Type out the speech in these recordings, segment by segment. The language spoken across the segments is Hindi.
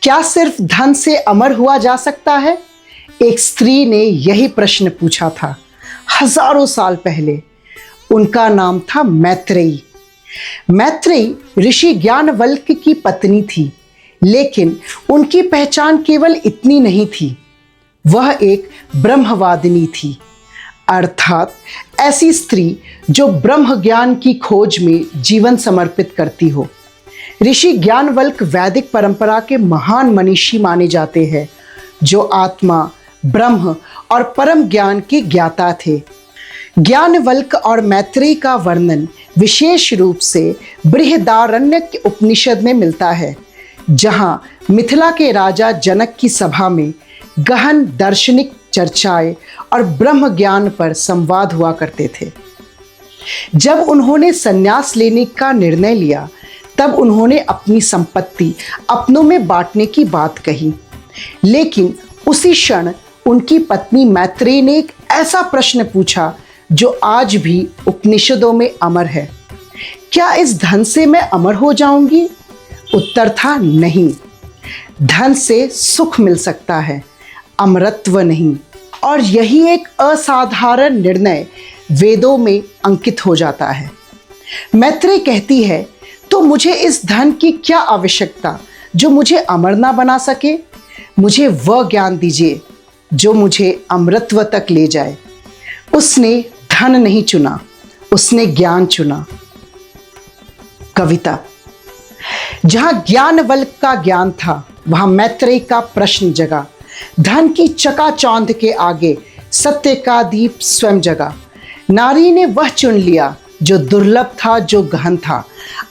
क्या सिर्फ धन से अमर हुआ जा सकता है? एक स्त्री ने यही प्रश्न पूछा था हजारों साल पहले। उनका नाम था मैत्रेयी। मैत्रेयी ऋषि ज्ञानवल्क्य की पत्नी थी, लेकिन उनकी पहचान केवल इतनी नहीं थी, वह एक ब्रह्मवादिनी थी, अर्थात ऐसी स्त्री जो ब्रह्म ज्ञान की खोज में जीवन समर्पित करती हो। ऋषि ज्ञानवल्क्य वैदिक परंपरा के महान मनीषी माने जाते हैं, जो आत्मा, ब्रह्म और परम ज्ञान के ज्ञाता थे। ज्ञानवल्क्य और मैत्रेयी का वर्णन विशेष रूप से बृहदारण्यक उपनिषद में मिलता है, जहां मिथिला के राजा जनक की सभा में गहन दार्शनिक चर्चाएं और ब्रह्म ज्ञान पर संवाद हुआ करते थे। जब उन्होंने संन्यास लेने का निर्णय लिया, तब उन्होंने अपनी संपत्ति अपनों में बांटने की बात कही, लेकिन उसी क्षण उनकी पत्नी मैत्रेयी ने एक ऐसा प्रश्न पूछा जो आज भी उपनिषदों में अमर है। क्या इस धन से मैं अमर हो जाऊंगी? उत्तर था नहीं। धन से सुख मिल सकता है, अमरत्व नहीं। और यही एक असाधारण निर्णय वेदों में अंकित हो जाता है। मैत्रेयी कहती है, तो मुझे इस धन की क्या आवश्यकता जो मुझे अमर ना बना सके? मुझे वह ज्ञान दीजिए जो मुझे अमरत्व तक ले जाए। उसने धन नहीं चुना, उसने ज्ञान चुना। कविता। जहां ज्ञानवल्क्य का ज्ञान था, वहां मैत्रेयी का प्रश्न जगा। धन की चकाचौंध के आगे सत्य का दीप स्वयं जगा। नारी ने वह चुन लिया जो दुर्लभ था, जो गहन था।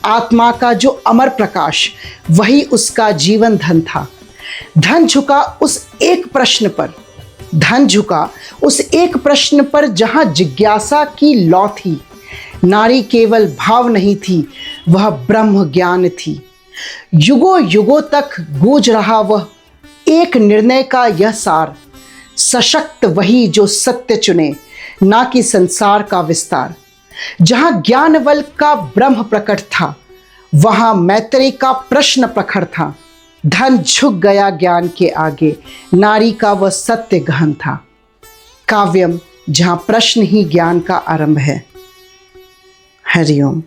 आत्मा का जो अमर प्रकाश, वही उसका जीवन धन था। धन झुका उस एक प्रश्न पर, जहां जिज्ञासा की लौ थी। नारी केवल भाव नहीं थी, वह ब्रह्म ज्ञान थी। युगों युगों तक गूंज रहा वह एक निर्णय का यह सार। सशक्त वही जो सत्य चुने, ना कि संसार का विस्तार। जहां ज्ञानवल्क्य का ब्रह्म प्रकट था, वहां मैत्रेयी का प्रश्न प्रखर था। धन झुक गया ज्ञान के आगे, नारी का वह सत्य गहन था। काव्यम, जहां प्रश्न ही ज्ञान का आरंभ है। हरिओम।